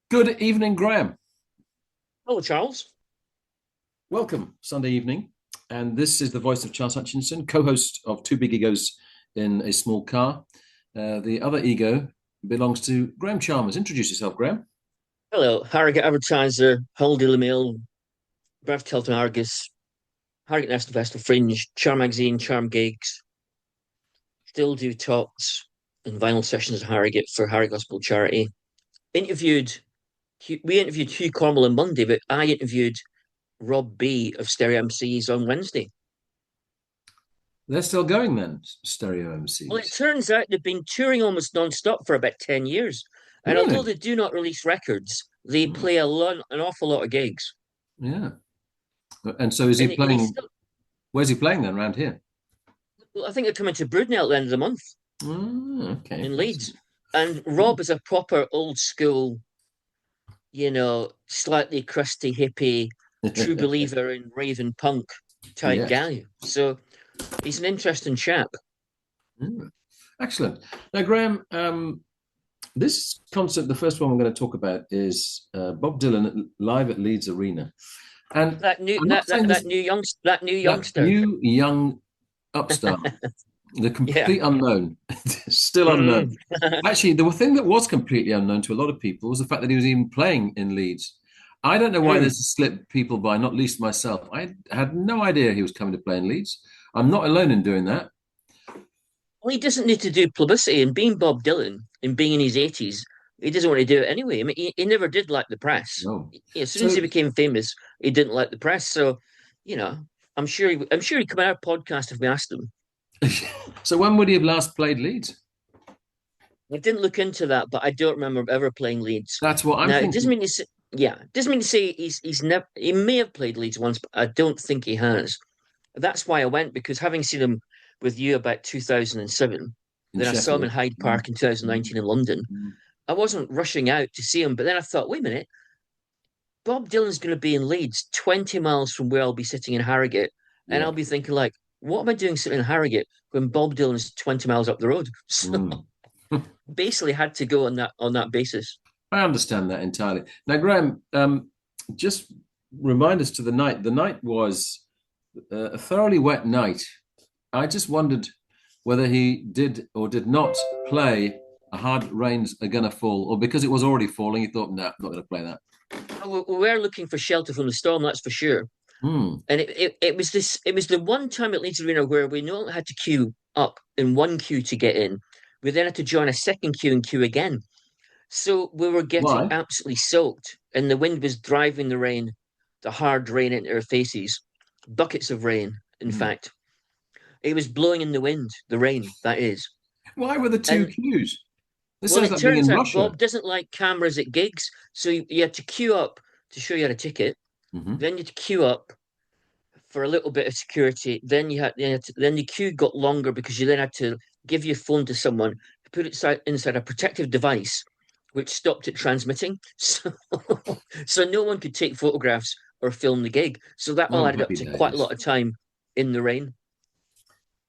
Good evening, Graham. Hello, Charles. Welcome, Sunday evening. And this is the voice of Charles Hutchinson, co host of Two Big Egos in a Small Car. The other ego belongs to Graham Chalmers. Introduce yourself, Graham. Hello, Harrogate Advertiser, Hull Daily Mail, Bradford Telton Argus, Harrogate National Festival Fringe, Charm Magazine, Charm Gigs, still do talks and vinyl sessions at Harrogate for Harrogate Gospel Charity. Interviewed, we interviewed Hugh Cornwall on Monday, but I interviewed Rob B of Stereo MCs on Wednesday. They're still going then, Stereo Well, it MCs. turns out they've been touring almost non-stop for about 10 years. And although Really? they do not release records, they Hmm. play an awful lot of gigs. Yeah. And so is he And they playing? still Where's he playing then, around here? Well, I think they're coming to Broodnell at the end of the month Okay. in Leeds. And Rob is a proper old school, slightly crusty hippie, true believer in rave and punk type Yes. guy. So he's an interesting chap. Mm. Excellent. Now, Graham, this concert, the first one we're going to talk about is Bob Dylan live at Leeds Arena. And That new I'm not that saying that this, that new young that new that youngster. new young upstart, the Yeah. complete unknown, still Mm. unknown. Actually, the thing that was completely unknown to a lot of people was the fact that he was even playing in Leeds. I don't know why Mm. this has slipped people by, not least myself. I had no idea he was coming to play in Leeds. I'm not alone in doing that. Well, he doesn't need to do publicity, and being Bob Dylan and being in his 80s, he doesn't want to do it anyway. I mean, he never did like the press. No. As soon as he So, became famous, he didn't like the press. So, you know, I'm sure he'd come on our podcast if we asked him. so when would he have last played Leeds? I didn't look into that, but I don't remember ever playing Leeds. That's what I'm Now, it doesn't thinking. mean to say, yeah, it doesn't mean to say he's never. He may have played Leeds once, but I don't think he has. That's why I went because having seen him with you about 2007, In then I saw him in Sheffield. Hyde Mm, Park in mm, 2019 in London. mm. I wasn't rushing out to see him, but then I thought, wait a minute, Bob Dylan's going to be in Leeds, 20 miles from where I'll be sitting in Harrogate, and Yeah. I'll be thinking like, what am I doing sitting in Harrogate when Bob Dylan's 20 miles up the road? So Mm. basically, had to go on that basis. I understand that entirely. Now, Graham, just remind us to the night. The night was a thoroughly wet night. I just wondered whether he did or did not play A Hard Rain's Are Gonna Fall, or because it was already falling, he thought, nah, I'm not going to play that. We're looking for shelter from the storm, that's for sure. Hmm. And it was the one time at Leeds Arena where we not only had to queue up in one queue to get in, we then had to join a second queue and queue again. So we were getting Why? absolutely soaked, and the wind was driving the hard rain into our faces, buckets of rain, in Hmm. fact. It was blowing in the wind, the rain, that is. Why were the two And queues? This well, sounds it like being turns in out Russia. Bob doesn't like cameras at gigs, so you had to queue up to show you had a ticket. Hmm. Then you had to queue up for a little bit of security. Then the queue got longer because you then had to give your phone to someone to put it inside a protective device, which stopped it transmitting. So no one could take photographs or film the gig. So that all Oh, added up happy to quite a days. lot of time in the rain.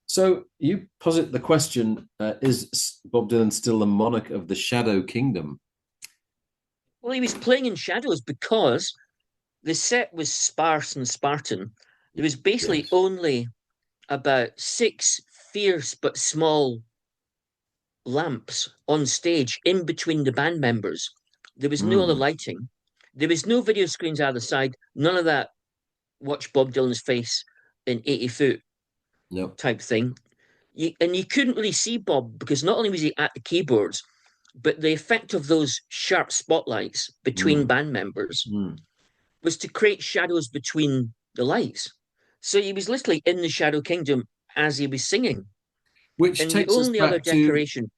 So you posit the question: is Bob Dylan still the monarch of the Shadow Kingdom? Well, he was playing in shadows because the set was sparse and Spartan. There was basically Yes. only about six fierce but small lamps on stage in between the band members. There was no other Mm. lighting. There was no video screens either side. None of that watch Bob Dylan's face in 80 foot No. type thing. And you couldn't really see Bob because not only was he at the keyboards, but the effect of those sharp spotlights between Mm. band members Mm. was to create shadows between the lights. So he was literally in the Shadow Kingdom as he was singing. Which And the takes us only other back to decoration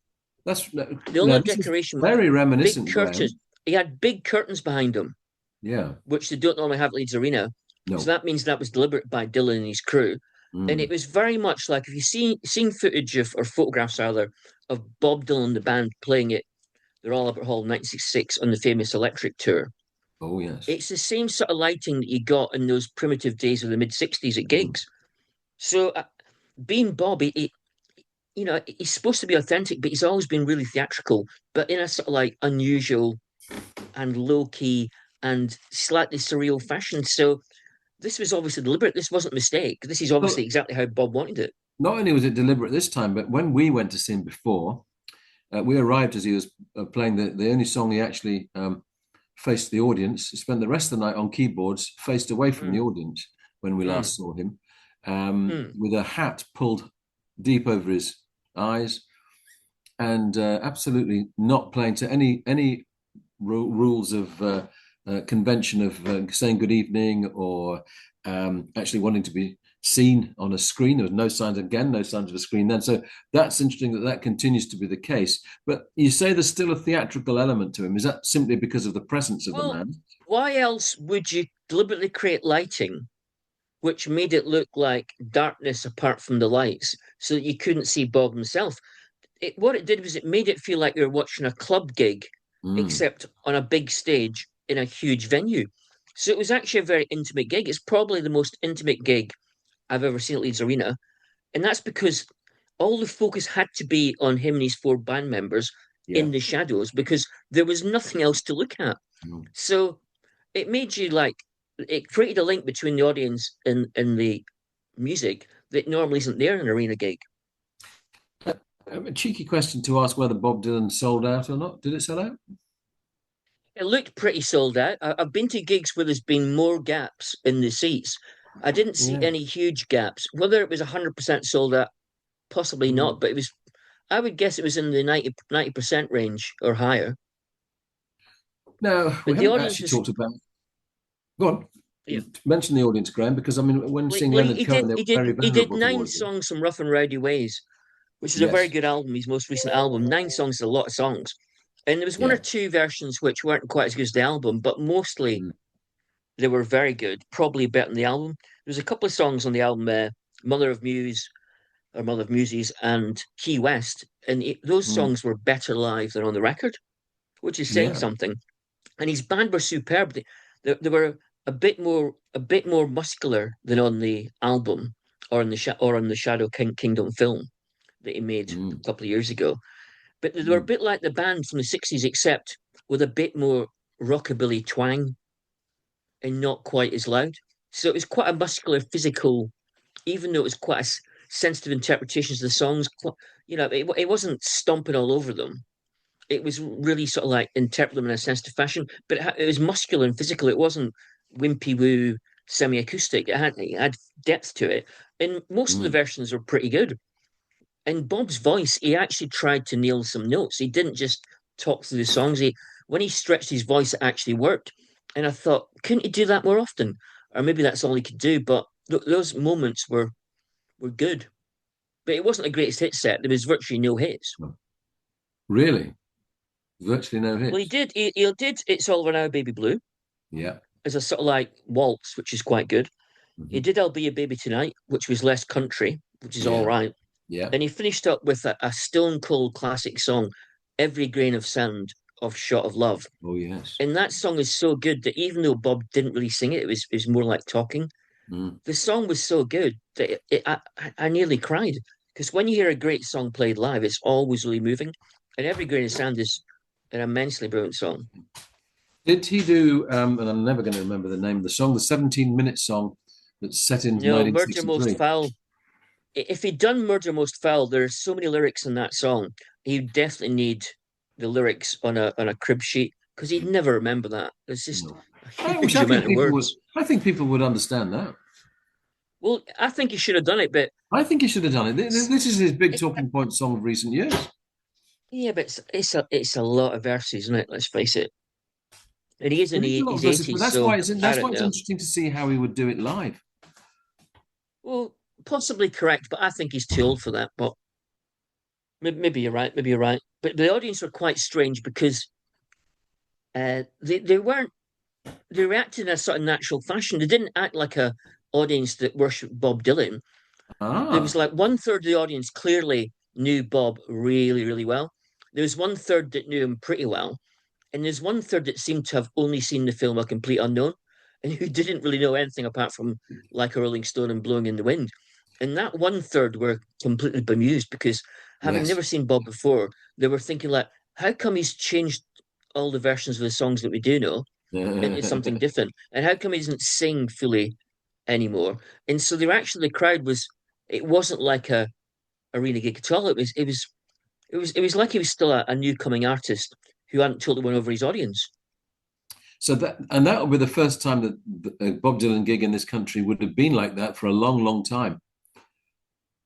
that's The now only this is decoration was very big reminiscent, curtains. Graham. He had big curtains behind him, Yeah. which they don't normally have at Leeds Arena. So No. that means that was deliberate by Dylan and his crew. And it Mm. was very much like if you seen footage of or photographs rather of Bob Dylan and the band playing it the Royal Albert Hall in 1966 on the famous Electric tour. Oh yes. It's the same sort of lighting that you got in those primitive days of the mid 60s at Mm. gigs. So being Bob, he's supposed to be authentic, but he's always been really theatrical, but in a sort of like unusual, and low key and slightly surreal fashion. So this was obviously deliberate. This wasn't a mistake. This is obviously Well, exactly how Bob wanted it. not only was it deliberate this time, but when we went to see him before, we arrived as he was playing the only song he actually faced the audience. He spent the rest of the night on keyboards, faced away from the Mm, audience when we mm, last saw him, mm. with a hat pulled deep over his eyes, and absolutely not playing to any rules of convention of saying good evening or actually wanting to be seen on a screen. There was no signs, again, no signs of a screen then. So that's interesting that that continues to be the case. But you say there's still a theatrical element to him. Is that simply because of the presence of the Well, man? why else would you deliberately create lighting which made it look like darkness apart from the lights so that you couldn't see Bob himself? What it did was it made it feel like you were watching a club gig, Mm, except on a big stage in a huge venue. So it was actually a very intimate gig. It's probably the most intimate gig I've ever seen at Leeds Arena. And that's because all the focus had to be on him and his four band members yeah. in the shadows because there was nothing else to look at. Mm. So it made you like, it created a link between the audience and the music that normally isn't there in an arena gig. A cheeky question to ask whether Bob Dylan sold out or not. Did it sell out? It looked pretty sold out. Have been to gigs where there's been more gaps in the seats. I didn't see Yeah. any huge gaps. Whether it was 100% sold out, possibly not, Mm. but it was, I would guess it was in the 90% range or higher. No, we But the haven't audience actually was, talked about. Go on. yeah. Mention the audience, Graham, because I mean, when seeing Well, Leonard Cohen, they were very he did venerable nine towards him. songs from Rough and Rowdy Ways, which is a very Yes. good album, his most recent album. Nine songs is a lot of songs. And there was one or Yeah. two versions which weren't quite as good as the album, but mostly Mm. they were very good, probably better than the album. There's a couple of songs on the album, Mother of Muse or Mother of Muses and Key West, and those Mm. songs were better live than on the record, which is saying Yeah. something. And his band were superb. They were a bit more muscular than on the album or on the Shadow Kingdom film that he made a Mm. couple of years ago. But they were a Mm. bit like the band from the 60s, except with a bit more rockabilly twang and not quite as loud. So it was quite a muscular, physical, even though it was quite a sensitive interpretations of the songs. It wasn't stomping all over them. It was really sort of like interpret them in a sensitive fashion, but it was muscular and physical. It wasn't wimpy woo semi-acoustic. It had depth to it, and most of the Mm. versions were pretty good. And Bob's voice, he actually tried to nail some notes. He didn't just talk through the songs. When he stretched his voice, it actually worked. And I thought, couldn't he do that more often? Or maybe that's all he could do. But those moments were good. But it wasn't the greatest hit set. There was virtually no hits. Oh, really? Virtually no Well, hits. he did "It's All Over Now, Baby Blue" Yeah. as a sort of like waltz, which is quite good. He Hmm. did "I'll Be a Baby Tonight," which was less country, which is all Yeah. right. Yeah. And he finished up with a stone cold classic song, "Every Grain of Sand" of "Shot of Love." Oh, yes. And that song is so good that even though Bob didn't really sing it, it was more like talking. Mm. The song was so good that I nearly cried because when you hear a great song played live, it's always really moving. And "Every Grain of Sand" is an immensely brilliant song. Did he do, and I'm never going to remember the name of the song, the 17-minute song that's set in No, Murder Most 1963? Foul. If he'd done Murder Most Foul, there's so many lyrics in that song. He'd definitely need the lyrics on a crib sheet because he'd never remember that. It's just No. a Which huge I amount think of people would, words. I think people would understand that. Well, I think he should have done it, but I think he should have done it. This is his big talking point song of recent years. yeah, but it's a lot of verses, isn't it? Let's face it. And he is in It is a lot of his verses, but 80s, that's so why I that's why don't it's know. interesting to see how he would do it live. Well, possibly correct, but I think he's too old for that. But maybe you're right. Maybe you're right. But the audience were quite strange because they weren't they reacted in a sort of natural fashion. They didn't act like a audience that worshipped Bob Dylan. There was Ah, like one third of the audience clearly knew Bob really, really well. There was one third that knew him pretty well, and there's one third that seemed to have only seen the film A Complete Unknown, and who didn't really know anything apart from Like a Rolling Stone and Blowing in the Wind. And that one third were completely bemused because having yes. never seen Bob before, they were thinking like, how come he's changed all the versions of the songs that we do know into something different? And how come he doesn't sing fully anymore? And so they were actually the crowd was it wasn't like a arena gig at all. It was like he was still a new coming artist who hadn't totally won over his audience. So that will be the first time that a Bob Dylan gig in this country would have been like that for a long, long time.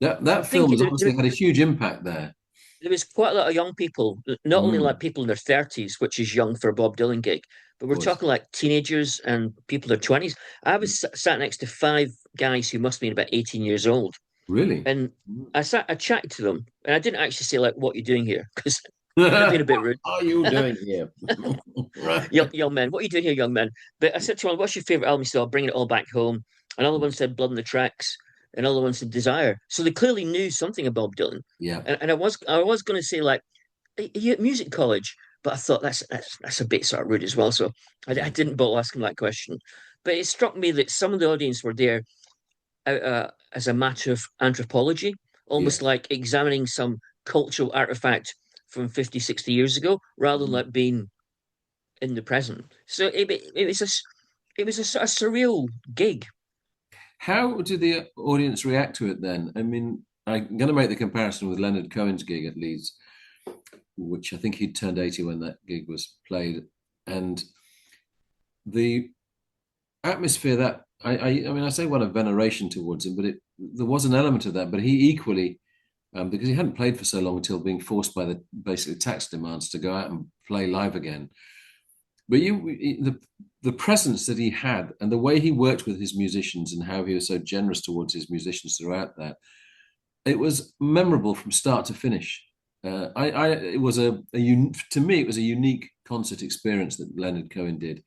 I That think film has obviously had a huge impact there. there was quite a lot of young people, not only Mm, like people in their 30s, which is young for a Bob Dylan gig, but of we're course. talking like teenagers and people in their 20s. I was sat next to five guys who must have been about 18 years old. Really? And I chatted to them, and I didn't actually say like, "What are you doing here?" Because I'd been a bit What rude. are you doing here? Right. Young men, what are you doing here, young men? But I said to one, "What's your favorite album?" He said, "I'll bring it all back home." Another one said, "Blood on the Tracks," another one said, "Desire." So they clearly knew something about Bob Dylan. Yeah. And I was going to say like, "Are you at music college?" But I thought that's a bit sort of rude as well. So I Yeah. didn't bother asking that question. But it struck me that some of the audience were there as a matter of anthropology, almost Yes. like examining some cultural artifact from 50, 60 years ago, rather than Mhm. like being in the present. So it was a sort of surreal gig. How did the audience react to it then? I mean, I'm going to make the comparison with Leonard Cohen's gig at Leeds, which I think he'd turned 80 when that gig was played. And the atmosphere that I mean, I say one of veneration towards him, but there was an element of that. But he equally, because he hadn't played for so long until being forced by the basically tax demands to go out and play live again. But the presence that he had and the way he worked with his musicians and how he was so generous towards his musicians throughout that, it was memorable from start to finish. It was to me, it was a unique concert experience that Leonard Cohen did,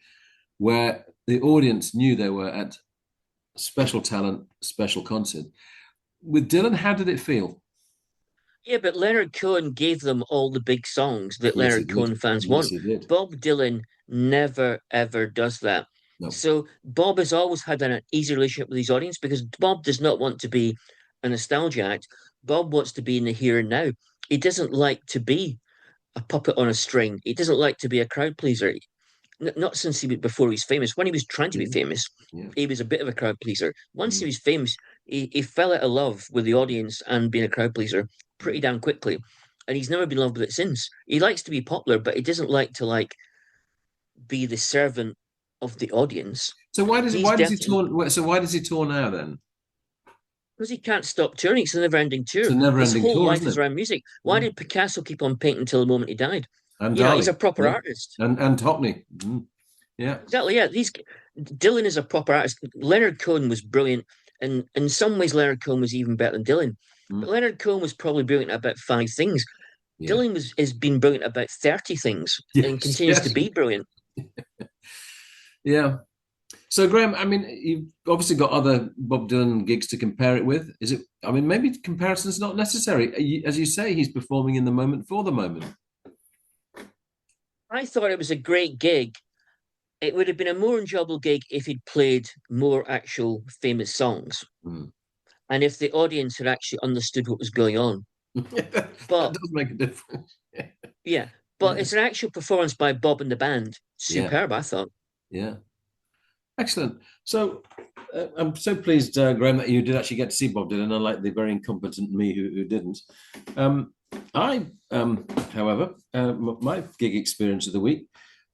where the audience knew they were at special talent, special concert. With Dylan, how did it feel? Yeah, but Leonard Cohen gave them all the big songs that Yes, he Leonard did. Cohen fans Yes, want. he did. Bob Dylan never ever does that. No. So Bob has always had an easy relationship with his audience because Bob does not want to be a nostalgia act. Bob wants to be in the here and now. He doesn't like to be a puppet on a string. He doesn't like to be a crowd pleaser. Not since before he was famous. When he was trying to be Yeah. famous, Yeah. he was a bit of a crowd pleaser. Once he Mm, was famous, he fell out of love with the audience and being a crowd pleaser pretty mm. damn quickly. And he's never been in love with it since. He likes to be popular, but he doesn't like to be the servant of the audience. So He's why does he definitely tour? So why does he tour now then? because he can't stop touring. It's a never-ending It's tour. a His never-ending whole tour, life isn't is it? around music. Why Yeah. did Picasso keep on painting until the moment he died? And He's a Dali, proper yeah, artist. and Hockney, yeah, Exactly, yeah. These Dylan is a proper artist. Leonard Cohen was brilliant, and in some ways, Leonard Cohen was even better than Dylan. But mm, Leonard Cohen was probably brilliant at about five things. yeah, Dylan has been brilliant at about 30 things and yes, continues to yes, be brilliant. yeah. So Graham, I mean, you've obviously got other Bob Dylan gigs to compare it with. Is it? I mean, maybe comparison's not necessary. As you say, he's performing in the moment for the moment. I thought it was a great gig. It would have been a more enjoyable gig if he'd played more actual famous songs Mm. and if the audience had actually understood what was going on. That But does make a difference. yeah, but Yeah, it's an actual performance by Bob and the band. yeah, Superb, I thought. yeah. Excellent. So I'm so pleased, Graham, that you did actually get to see Bob Dylan, unlike the very incompetent me who didn't. Um, however, my gig experience of the week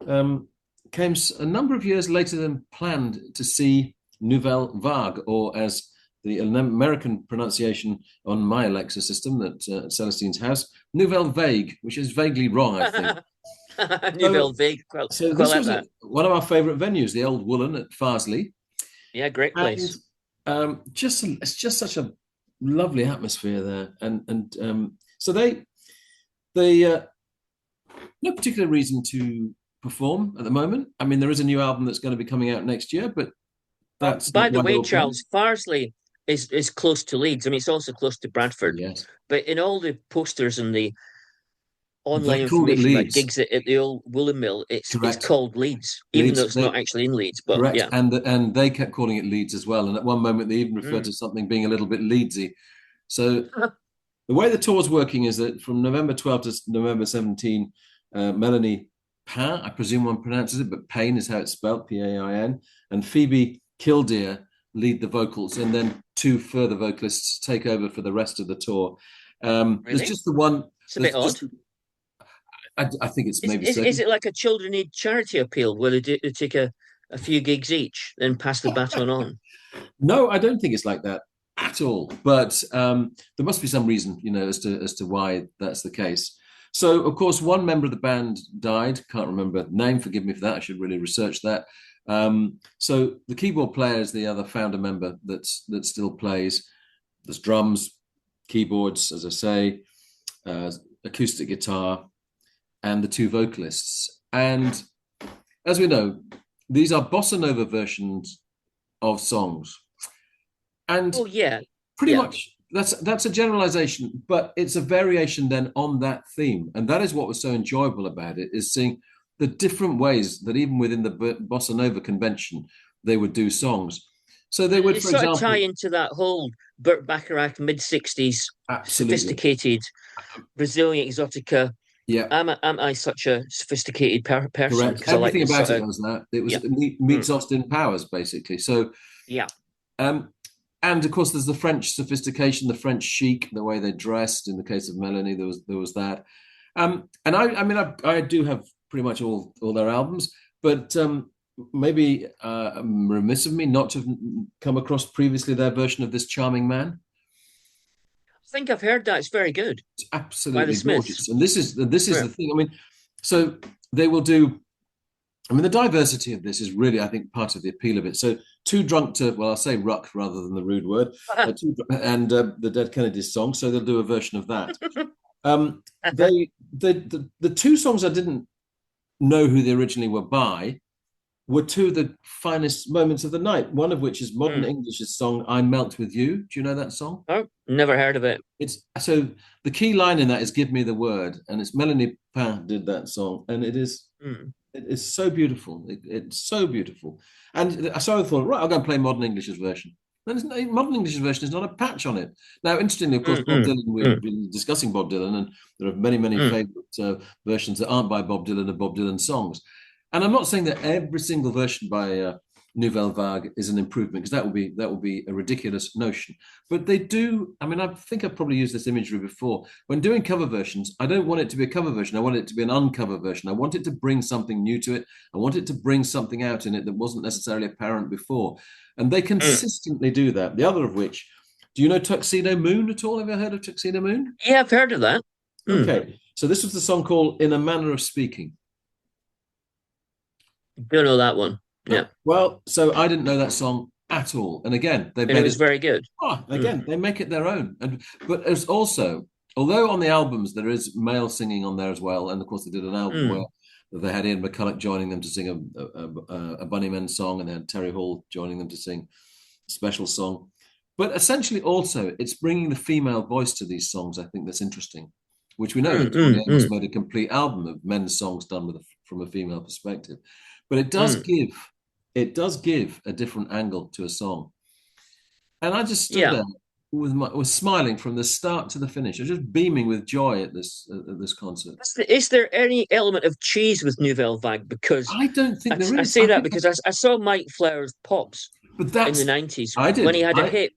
um, came a number of years later than planned to see Nouvelle Vague, or as the American pronunciation on my Alexa system that Celestine's house, Nouvelle Vague, which is vaguely wrong, I think. Nouvelle So, Vague. so I quite this like was that. one of our favourite venues, the Old Woollen at Farsley, Yeah, great and place. it's just such a lovely atmosphere there, and so they no particular reason to perform at the moment. I mean, there is a new album that's going to be coming out next year, but that's By not the why they way, were playing. Charles, Farsley is close to Leeds. I mean, it's also close to Bradford. Yes, But in all the posters and the they online called it information about Leeds, gigs at the old woolen mill, it's correct? called Leeds, even though Leeds, it's not actually in Leeds. But correct, yeah. and they kept calling it Leeds as well. And at one moment, they even referred Mm. to something being a little bit Leedsy. So the way the tour's working is that from November 12th to November 17, Melanie Pain, I presume one pronounces it, but Pain is how it's spelled, Pain. And Phoebe Killdeer lead the vocals, and then two further vocalists take over for the rest of the tour. There's Really? just the one. It's a bit There's odd. just. I think it's Is, maybe is so. is it like a children need charity appeal where they take a few gigs each, then pass the baton on? No, I don't think it's like that at all. But there must be some reason, as to why that's the case. So, of course, one member of the band died. Can't remember the name. Forgive me for that. I should really research that. So the keyboard player is the other founder member that still plays. There's drums, keyboards, as I say, uh, acoustic guitar, and the two vocalists. And as we know, these are bossa nova versions of songs. And Oh yeah, pretty yeah. much that's a generalization, but it's a variation then on that theme. And that is what was so enjoyable about it, is seeing the different ways that even within the bossa nova convention, they would do songs. So they would, They for sort of tie example, into that whole Burt Bacharach mid-60s absolutely, sophisticated Brazilian exotica. yeah, Am I such a sophisticated person? correct. Because I like Everything this about sort it of was that. It was yeah, meets mm, Austin Powers, basically. So yeah. um, and of course, there's the French sophistication, the French chic, the way they dressed. In the case of Melanie, there was that. And I mean, I do have pretty much all their albums, but maybe remiss of me not to have come across previously their version of This Charming Man. I think I've heard that it's very good It's by the absolutely Smiths. gorgeous, and this is Yeah. the thing. I mean, so they will do. I mean, the diversity of this is really, I think, part of the appeal of it. So, too drunk to, well, I'll say ruck rather than the rude word, and the Dead Kennedys song. So they'll do a version of that. The two songs I didn't know who they originally were by were two of the finest moments of the night. One of which is Modern Mm. English's song "I Melt with You." Do you know that song? Oh, never heard of it. It's so the key line in that is "Give me the word," and it's Melanie Pain did that song, and Mm. it's so beautiful. It's so beautiful. And so I thought, right, I'll go and play Modern English's version. Modern English's version is not a patch on it. Now, interestingly, of course, Mm, Bob mm, Dylan, we've mm, been discussing Bob Dylan, and there are many, many mm. favorite versions that aren't by Bob Dylan of Bob Dylan songs. And I'm not saying that every single version by Nouvelle Vague is an improvement, because that would be a ridiculous notion. But they do. I mean, I think I've probably used this imagery before. When doing cover versions, I don't want it to be a cover version. I want it to be an uncover version. I want it to bring something new to it. I want it to bring something out in it that wasn't necessarily apparent before. And they Mm. consistently do that. The other of which, do you know Tuxedo Moon at all? Have you heard of Tuxedo Moon? Yeah, I've heard of that. Mm. Okay. So this was the song called In a Manner of Speaking. Don't know that one. No. Yeah, Well, so I didn't know that song at all. And again, they and it made was it. very good. Mm. Again, they make it their own. And but it's also, although on the albums there is male singing on there as well, and of course they did an album where Mm. they had Ian McCulloch joining them to sing a Bunnymen song, and they had Terry Hall joining them to sing a special song. But essentially, also, it's bringing the female voice to these songs. I think that's interesting, which we know Mm, that Tori mm, Amos mm, made a complete album of men's songs done from a female perspective. But mm. it does give a different angle to a song. And I just stood Yeah. there was smiling from the start to the finish. I was just beaming with joy at this concert. Is there any element of cheese with Nouvelle Vague? Because I don't think there I is. say I that think, because I saw Mike Flower's Pops but in the that's 90s I when he did. had a hit.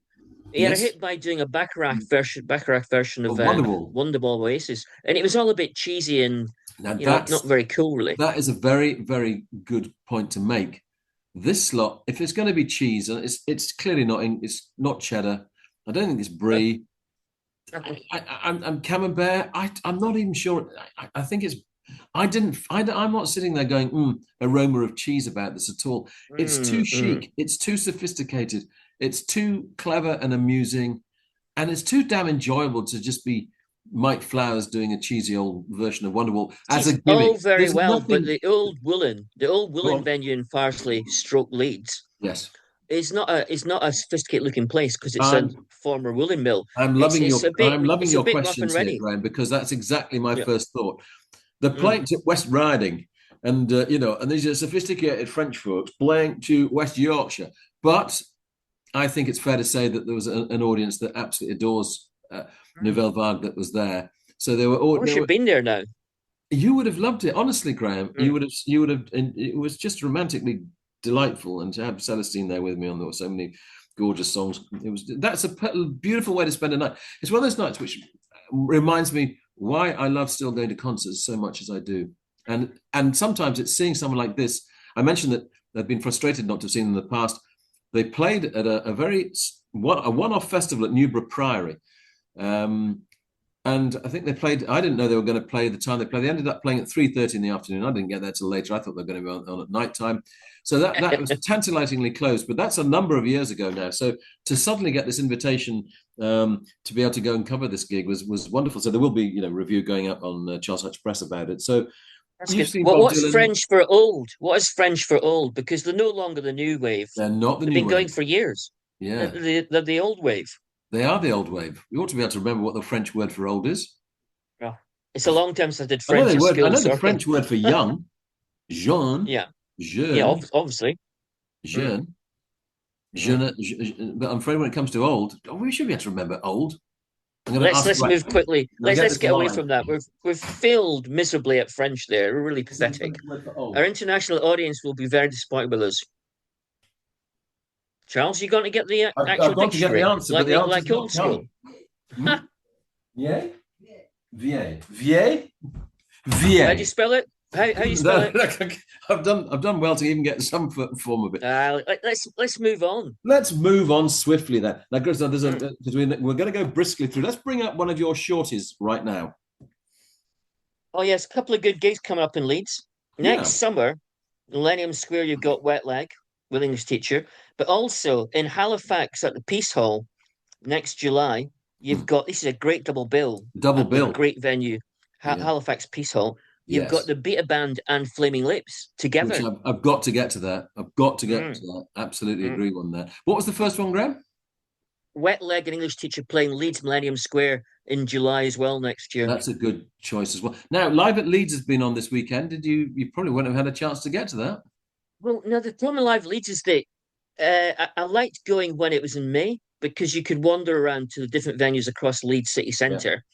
He had a Yes, hit by doing a Bacharach version of wonderful. Wonderball Oasis, and it was all a bit cheesy and Now not very cool, really. that is a very very good point to make. This slot, if it's going to be cheese, and it's clearly not it's not cheddar. I don't think it's brie. I'm camembert. I'm not even sure. I think it's. I didn't. I'm not sitting there going, aroma of cheese about this at all. It's too Mm, mm. chic. It's too sophisticated. It's too clever and amusing, and it's too damn enjoyable to just be Mike Flowers doing a cheesy old version of Wonderwall as It's a all gimmick. very There's well, but nothing. the old Woollen Well, venue in Farsley, Stroke Leeds, yes, is not a sophisticated looking place because it's a I'm former woolen mill. I'm It's loving it's your a bit I'm loving it's a your bit rough and questions here, ready. Graham, because that's exactly my Yeah. first thought. They're playing Mm. to West Riding, and these are sophisticated French folks playing to West Yorkshire. But I think it's fair to say that there was an audience that absolutely adores Mm. Nouvelle Vague that was there. So I wish there you'd were. been there now. You would have loved it, honestly, Graham. Mm. You would have, and it was just romantically delightful. And to have Celestine there with me on there were so many gorgeous songs. That's a beautiful way to spend a night. It's one of those nights which reminds me why I love still going to concerts so much as I do. And sometimes it's seeing someone like this. I mentioned that they've been frustrated not to have seen them in the past. They played at a one-off festival at Newborough Priory. Um, and I think they played. I didn't know they were going to play the time they played. They ended up playing at 3:30 in the afternoon. I didn't get there till later. I thought they were going to be on at night time. So that was tantalizingly close. But that's a number of years ago now. So to suddenly get this invitation to be able to go and cover this gig was wonderful. So there will be review going up on Charles Hutch Press about it. So That's you've good. seen Well, Bob what's Dylan. French for old? What is French for old? Because they're no longer the new wave. They're not the They've new been going wave. for years. Yeah, They're the old wave. they are the old wave. You ought to be able to remember what the French word for old is. Yeah. It's a long time since I did I know French the at word. I school. know the Sorry. French word for young, jeune, Yeah. Yeah. jeune, Obviously. Mm. jeune, Mm. jeune. But I'm afraid when it comes to old, we should be able to remember old. I'm going to Let's ask. let's Right, move quickly. I'm going to get Let's this get away live. from that. We've failed miserably at French there. We're really What's the pathetic. French word for Our old? international audience will be very disappointed with us. Charles, you going to get the I've actual gone to get the dictionary answer, but the answer's like not old school? come. Hmm? Yeah, Vier, Vier, How do you Vier. spell it? How do you spell it? I've done well to even get some form of it. Let's move on. Let's move on swiftly then. Now, Chris, there's Mm. because we're going to go briskly through. Let's bring up one of your shorties right now. Oh yes, a couple of good gigs coming up in Leeds. Next Yeah, summer, Millennium Square, you've got Wet Leg with English teacher, but also in Halifax at the Peace Hall next July, you've got this is a great double bill double at the bill. great venue, Yeah, Halifax Peace Hall. You've got yes. the Beta Band and Flaming Lips Which together. I've got to get to that. I've got to get to Mm, that. Absolutely mm. agree on that. What was the first one, Graham? Wet Leg and English teacher playing Leeds Millennium Square in July as well next year. That's a good choice as well. Now, Live at Leeds has been on this weekend. Did you? You probably wouldn't have had a chance to get to that. Well, no, the problem with Live Leeds is that I liked going when it was in May because you could wander around to the different venues across Leeds city Yeah. centre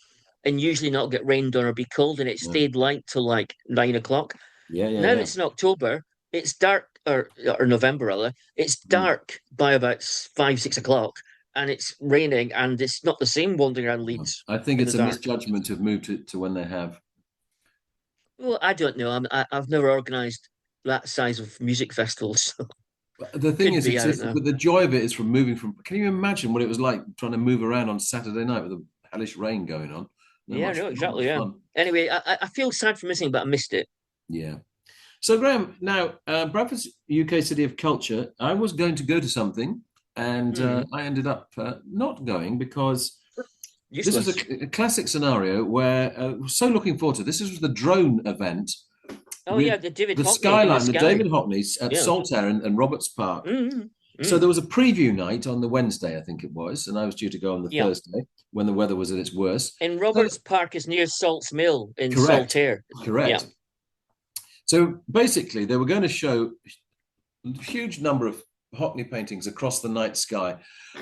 and usually not get rained on or be cold, and it Yeah. stayed light till like 9 o'clock. Yeah. Yeah. Now Yeah. it's in October, it's dark, or November rather. It's Mm. dark by about 5, 6 o'clock, and it's raining, and it's not the same wandering around No. Leeds I think in the it's a dark. misjudgment to have moved to when they have. Well, I don't know. I've never organised that size of music festivals, so But the thing could is, be. I don't know. but the joy of it is from moving from. Can you imagine what it was like trying to move around on Saturday night with the hellish rain going on? Yeah, no, Not exactly. much Yeah. fun. Anyway, I feel sad for missing, but I missed it. Yeah. So, Graham, now Bradford's UK City of Culture. I was going to go to something, and Hmm. I ended up not going because this was Useless. a classic scenario where I was so looking forward to this. This was the drone event Oh with yeah, the David the Hockney in the skyline, the sky. David Hockneys at Yeah. Saltaire and Roberts Park. Mm, So mm. there was a preview night on the Wednesday, I think it was, and I was due to go on the Yeah. Thursday when the weather was at its worst. And So, Roberts Park is near Salts Mill in correct, Saltaire. Yeah. correct. So basically, they were going to show a huge number of Hockney paintings across the night sky,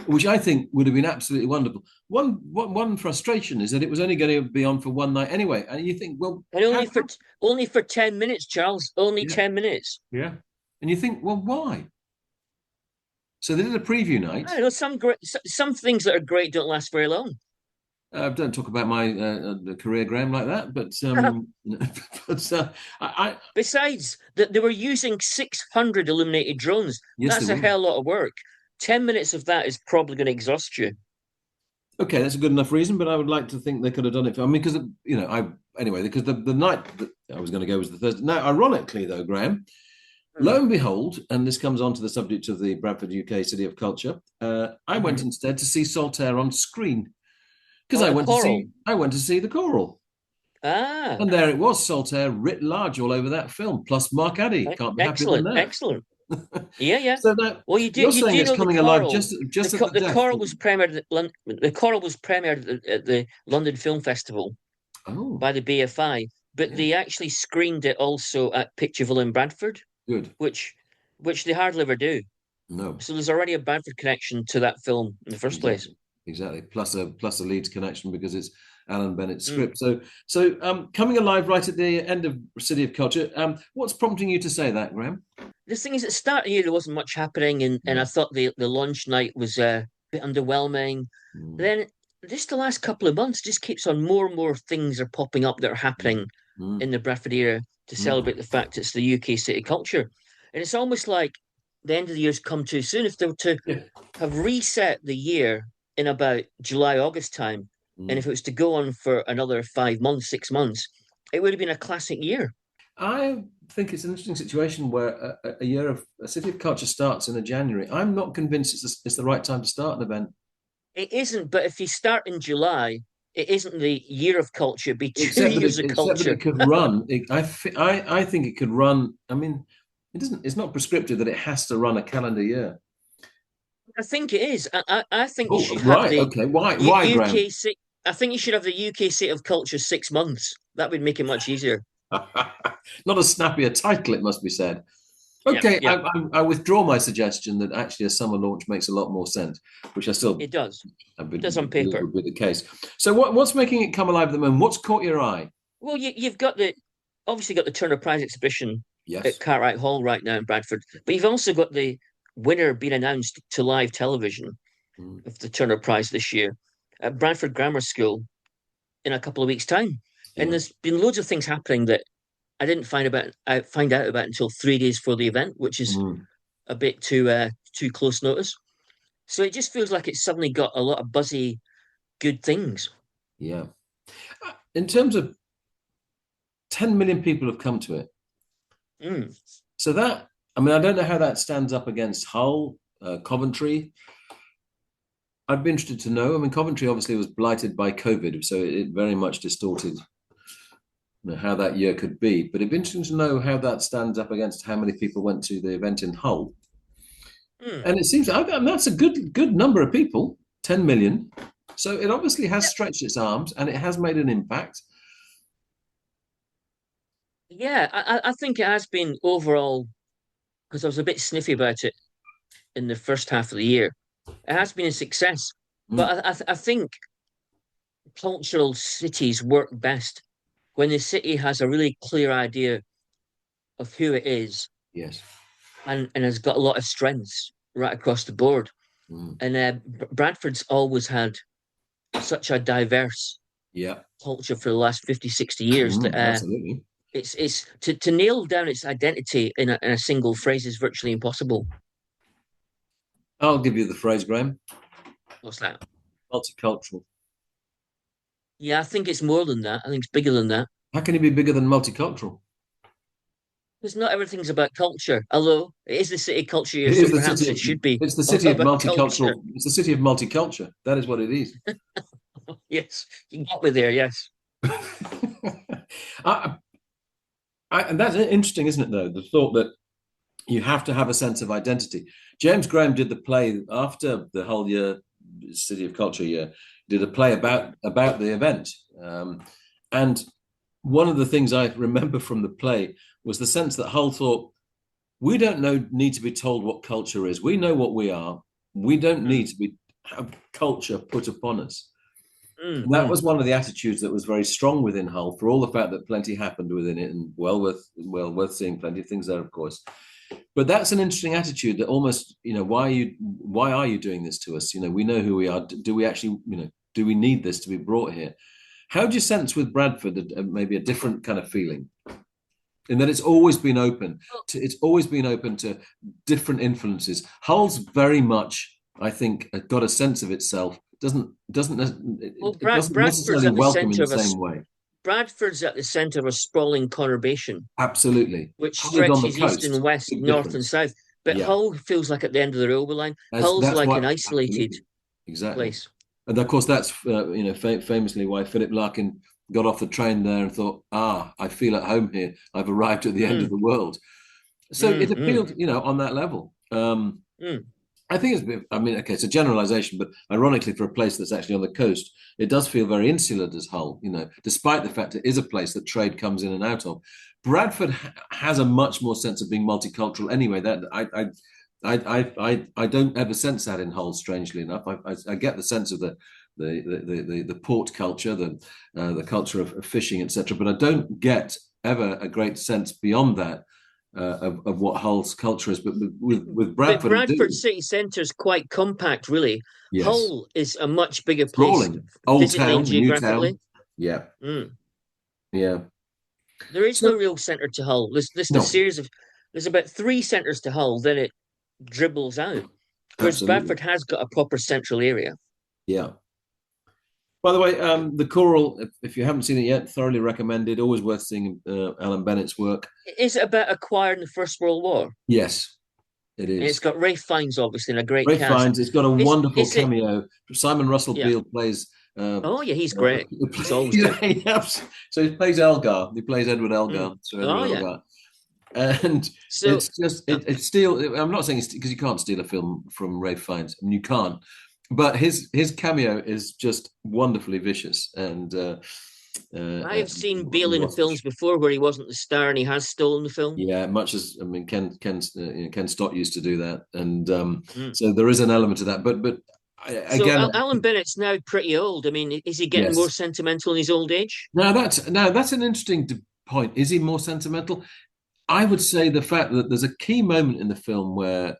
which I think would have been absolutely wonderful. One frustration is that it was only going to be on for one night anyway, and you think, well, And how only for 10 minutes, Charles. Only yeah, 10 minutes. yeah, and you think, well, why? So they did a preview night. I don't know some things that are great don't last very long. Don't talk about my career, Graham, like that. But but Besides, that they were using 600 illuminated drones. yes, they That's a were. hell of a lot of work. 10 minutes of that is probably going to exhaust you. Okay, that's a good enough reason. But I would like to think they could have done it. I mean, because I anyway, because the night that I was going to go was the Thursday. Now, ironically, though, Graham, lo and behold, and this comes on to the subject of the Bradford UK City of Culture. I went Mm-hmm. instead to see Saltaire on screen because Oh, the Choral. I went to see the choral. Ah, And there it was, Saltaire writ large all over that film, plus Mark Addy. Can't be happier than excellent, that. excellent. Yeah, yeah. So that Well, you're you saying do it's know the coming alive choral. just at the The death. choral was premiered at the London Film Festival Oh, by the BFI, but yeah, they actually screened it also at Pictureville in Bradford, good. which they hardly ever do. No, So there's already a Bradford connection to that film in the first place. exactly, exactly. Plus a Leeds connection because it's Alan Bennett's Mm. script. So coming alive right at the end of City of Culture. What's prompting you to say that, Graham? The thing is, at the start of the year, there wasn't much happening, and I Yeah. thought the launch night was a bit underwhelming. Mm, Then, just the last couple of months, just keeps on more and more things are popping up that are mm, happening mm, in the Bradford area to celebrate the mm. fact it's the UK city culture. And it's almost like the end of the year's come too soon. If they were to Yeah. have reset the year in about July, August time, and if Mm. it was to go on for another 5 months, 6 months, it would have been a classic year. I think it's an interesting situation where a year of a City of Culture starts in a January. I'm not convinced it's the right time to start an event. It isn't, but if you start in July, it isn't the year of culture, it'd be two Except that years of it culture. could run. I think it could run. I mean, it doesn't. It's not prescriptive that it has to run a calendar year. I think it is. I think you Oh, should have right. the Okay. Why, Graham? UK six. I think you should have the UK State of Culture 6 months. That would make it much easier. Not as snappy a title, it must be said. Yeah, Okay, yeah, I withdraw my suggestion that actually a summer launch makes a lot more sense, which I still it does. I It does on believe paper. would be the case. So, what's making it come alive at the moment? What's caught your eye? Well, you've got the obviously got the Turner Prize exhibition at Yes. Cartwright Hall right now in Bradford, but you've also got the winner being announced to live television Mm, of the Turner Prize this year at Bradford Grammar School in a couple of weeks' time. And yeah. there's been loads of things happening that I find out about until 3 days for the event, which is Mm, a bit too close notice. So it just feels like it's suddenly got a lot of buzzy, good things. yeah. In terms of 10 million people have come to it. Mm. So that, I mean, I don't know how that stands up against Hull, Coventry. I'd be interested to know. I mean, Coventry obviously was blighted by COVID, so it very much distorted how that year could be. But it'd be interesting to know how that stands up against how many people went to the event in Hull. Mm. And it seems that's a good number of people, 10 million. So it obviously has stretched its arms and it has made an impact. Yeah, I think it has been overall because I was a bit sniffy about it in the first half of the year. It has been a success, Mm, but I think cultural cities work best when the city has a really clear idea of who it is yes. and has got a lot of strengths right across the board. Mm, And Bradford's always had such a diverse yeah. culture for the last 50, 60 years that Absolutely. it's to nail down its identity in a single phrase is virtually impossible. I'll give you the phrase, Graham. What's that? Multicultural. Yeah, I think it's more than that. I think it's bigger than that. How can it be bigger than multicultural? Because not everything's about culture, although it is the city culture year, It so is the perhaps city it of should be it's the city of about culture. multicultural. It's the city of multiculture. That is what it is. Yes, you got me there. Yes. I, and that's interesting, isn't it? Though the thought that you have to have a sense of identity. James Graham did the play after the whole year, City of Culture year. Did a play about the event, and one of the things I remember from the play was the sense that Hull thought we don't need to be told what culture is. We know what we are. We don't Mm, need to be have culture put upon us. mm, And that mm. was one of the attitudes that was very strong within Hull, for all the fact that plenty happened within it, and well worth seeing plenty of things there, of course. But that's an interesting attitude that almost, why are you doing this to us? We know who we are. Do we actually, do we need this to be brought here? How do you sense with Bradford maybe a different kind of feeling? In that it's always been open to different influences. Hull's very much, I think, got a sense of itself. Well, It doesn't Bradford's necessarily at the welcome in center the of a same way. Bradford's at the center of a sprawling conurbation, Absolutely. which Hull is on the stretches east and coast. west, Big north and difference. south. But Yeah. Hull feels like at the end of the railway line. Hull's That's like an why, isolated absolutely. Exactly. place. And of course, that's famously why Philip Larkin got off the train there and thought, I feel at home here. I've arrived at the end of Mm, the world. So it mm, mm, appealed, on that level. mm. I think I mean, okay, it's a generalization, but ironically, for a place that's actually on the coast, it does feel very insular as Hull, despite the fact it is a place that trade comes in and out of. Bradford has a much more sense of being multicultural anyway. That I don't ever sense that in Hull, strangely enough. I get the sense of the port culture, the culture of fishing, etc. But I don't get ever a great sense beyond that of what Hull's culture is. But with But Bradford, I Bradford do. city centre is quite compact, really. Yes, Hull is a much bigger place sprawling old physically and town, new geographically. town. Yeah, Mm. yeah. There is no So real centre to Hull. There's the no, series of there's about three centres to Hull, then it dribbles out. Whereas absolutely. Bradford has got a proper central area. Yeah. By the way, the choral, if you haven't seen it yet, thoroughly recommended. Always worth seeing Alan Bennett's work. Is it about a choir in the First World War? Yes, it And it's is. got Ray Fiennes, obviously, and a great Ray cast. Fiennes. It's got a wonderful Is it? cameo. Simon Russell Yeah. Beale plays. Oh yeah, he's great. He's always good. So he plays Elgar. He plays Edward Elgar. Mm. So Edward Oh yeah. Elgar, and So it's just yeah. it's still. I'm not saying it's because you can't steal a film from Ray Fiennes. I mean, you can't. But his cameo is just wonderfully vicious I've and seen Bale in films before where he wasn't the star and he has stolen the film. yeah, much as I mean, Ken Stott used to do that, and Mm. so there is an element of that. But So again, Alan Bennett's now pretty old. I mean, is he getting more yes. sentimental in his old age? Now that's an interesting point. Is he more sentimental? I would say the fact that there's a key moment in the film where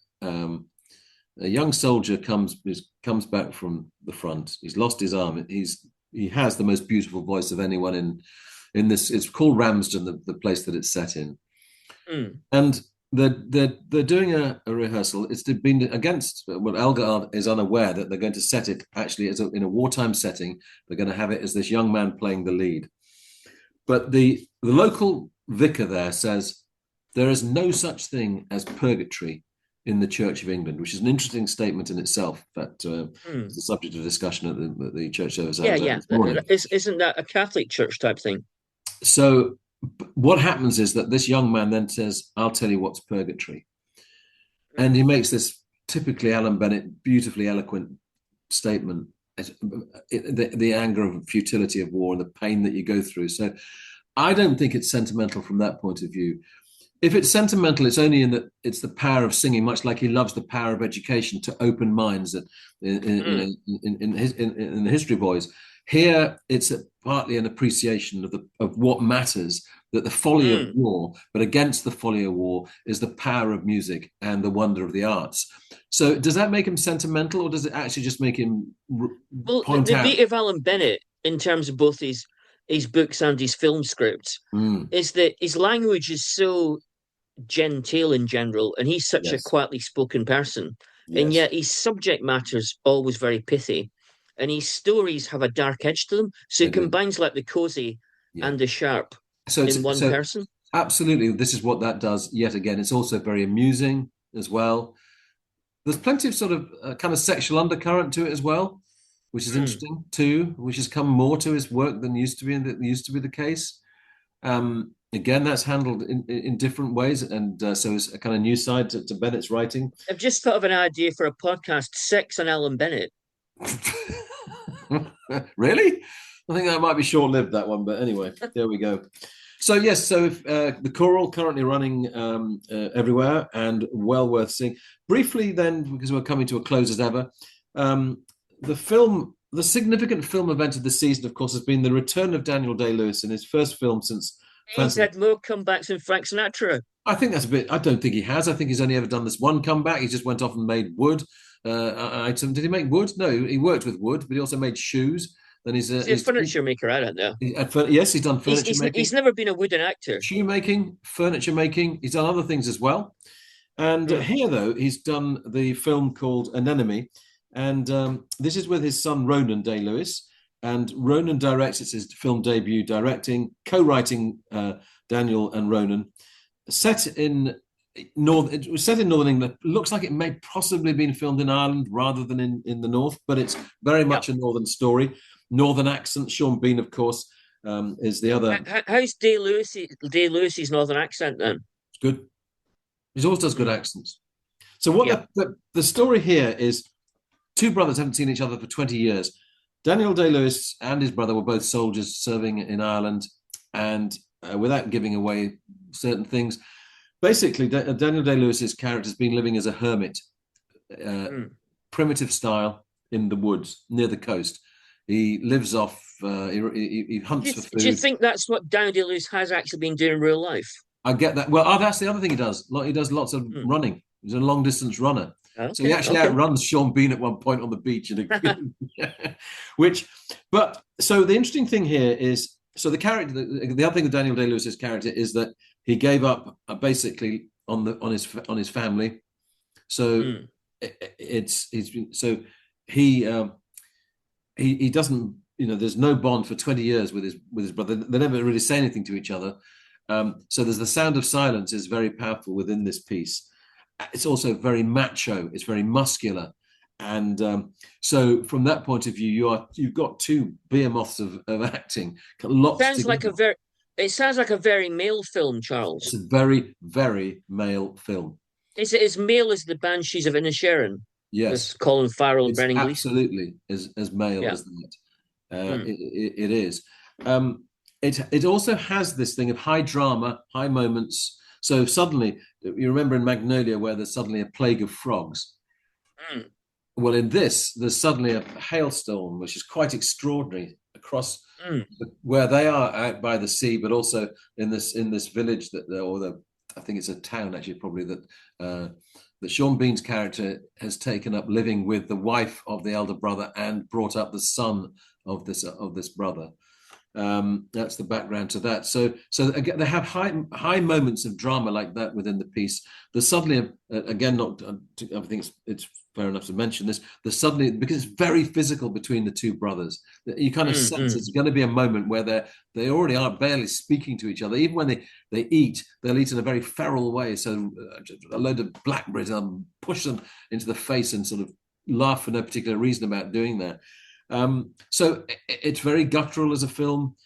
a young soldier comes back from the front. He's lost his arm. He has the most beautiful voice of anyone in this. It's called Ramsden, the place that it's set in. Mm. And they're doing a rehearsal. It's been against well, Elgar is unaware that they're going to set it actually in a wartime setting. They're going to have it as this young man playing the lead. But the local vicar there says there is no such thing as purgatory in the Church of England, which is an interesting statement in itself. That Mm. is the subject of discussion at the church service I Yeah, was at yeah. this morning. Isn't that a Catholic church type thing? So what happens is that this young man then says, "I'll tell you what's purgatory," and Mm. he makes this typically Alan Bennett, beautifully eloquent statement. The anger of futility of war and the pain that you go through. So I don't think it's sentimental from that point of view. If it's sentimental, it's only in that it's the power of singing, much like he loves the power of education to open minds. That Mm. in the History Boys, here it's partly an appreciation of what matters. That the folly of Mm. war, but against the folly of war, is the power of music and the wonder of the arts. So, does that make him sentimental, or does it actually just make him Well, point the out? beauty of Alan Bennett in terms of both his books and his film scripts Mm, is that his language is so genteel in general, and he's such a yes, quietly spoken person, and yes, yet his subject matter's always very pithy, and his stories have a dark edge to them. So he they do. combines like the cozy Yeah. and the sharp So in one so person. absolutely, this is what that does. Yet again, it's also very amusing as well. There's plenty of sort of kind of sexual undercurrent to it as well, which is Mm. interesting too, which has come more to his work than used to be the case. Again, that's handled in different ways, and so it's a kind of new side to Bennett's writing. I've just thought of an idea for a podcast: Sex and Alan Bennett. Really? I think that might be short-lived, that one, but anyway, there we go. So yes, so if, the choral currently running everywhere and well worth seeing. Briefly, then, because we're coming to a close as ever, the significant film event of the season, of course, has been the return of Daniel Day-Lewis in his first film since He's Phantom. had more comebacks than Frank Sinatra. I think that's a bit. I don't think he has. I think he's only ever done this one comeback. He just went off and made wood item. Did he make wood? No, he worked with wood, but he also made shoes. Then He's a furniture maker, I don't know. yes, he's done He's furniture he's making, he's never been a wooden actor. shoemaking, furniture making. He's done other things as well. And Mm. here, though, he's done the film called Anemone, and this is with his son Ronan Day-Lewis. And Ronan directs. It's his film debut, directing, co-writing Daniel and Ronan. Set in it was set in northern England. Looks like it may possibly been filmed in Ireland rather than in the north, but it's very Yeah. much a northern story. Northern accent. Sean Bean, of course, is the other. How's Day Lewis's northern accent then? Good. He always does good Mm. accents. So what Yeah. the story here is two brothers haven't seen each other for 20 years. Daniel Day-Lewis and his brother were both soldiers serving in Ireland, and without giving away certain things, basically Daniel Day-Lewis's character has been living as a hermit, uh, Mm. primitive style in the woods near the coast. He lives off. He hunts for Do you food. think that's what Daniel Day-Lewis has actually been doing in real life? I get that. Well, that's the other thing he does. He does lots of Hmm. running. He's a long distance runner. So he Okay, actually okay. outruns Sean Bean at one point on the beach, which. But so the interesting thing here is, so the character, the other thing with Daniel Day-Lewis's character is that he gave up basically on his family. So Hmm. he he doesn't, there's no bond for 20 years with his brother. They never really say anything to each other. So there's the sound of silence is very powerful within this piece. It's also very macho. It's very muscular, and so from that point of view, you've got two behemoths of acting locked Sounds like together. a very. It sounds like a very male film, It's Charles. a very, very male film. Is it as male as the Banshees of Inisherin with Yes, Colin Farrell and it's Brendan Gleeson? absolutely as male Yeah. as that. Hmm. It is. Um, it also has this thing of high drama, high moments. So suddenly, you remember in Magnolia where there's suddenly a plague of frogs. Hmm. Well, in this, there's suddenly a hailstorm, which is quite extraordinary across Hmm. where they are out by the sea, but also in this village I think it's a town actually probably that Sean Bean's character has taken up living with the wife of the elder brother and brought up the son of this brother. That's the background to that. So again, they have high moments of drama like that within the piece. There's suddenly again, not I think it's fair enough to mention this. There's suddenly, because it's very physical between the two brothers, you kind of Hmm. sense Hmm. it's going to be a moment where they already are barely speaking to each other. Even when they eat, they'll eat in a very feral way. So a load of blackberries push them into the face and sort of laugh for no particular reason about doing that. So it's very guttural as a film,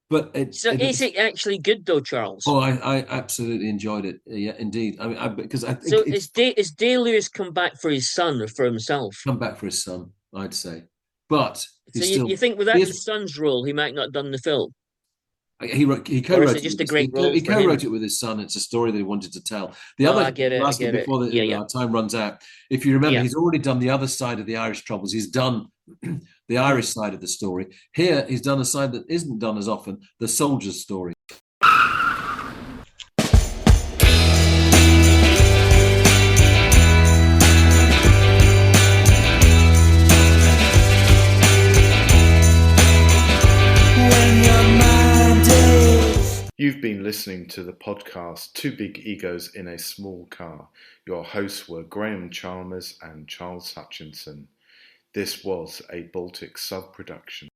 but So is it actually good though, Charles? oh, I absolutely enjoyed it. Yeah, indeed. I mean, because I think So it's is Day Lewis come back for his son or for himself? come back for his son, I'd say, but So he's you still think he without the is son's role, he might not have done the film, he or is it co-wrote it with just a his great role he for him? co-wrote it with his son. It's a story that he wanted to tell. The Oh, other I get it. I lastly, get it. before Yeah, yeah, our time runs out, if you remember, yeah. he's already done the other side of the Irish troubles. He's done the Hmm. Irish side of the story. Here, he's done a side that isn't done as often, the soldier's story. You've been listening to the podcast Two Big Egos in a Small Car. Your hosts were Graham Chalmers and Charles Hutchinson. This was a Baltic sub production.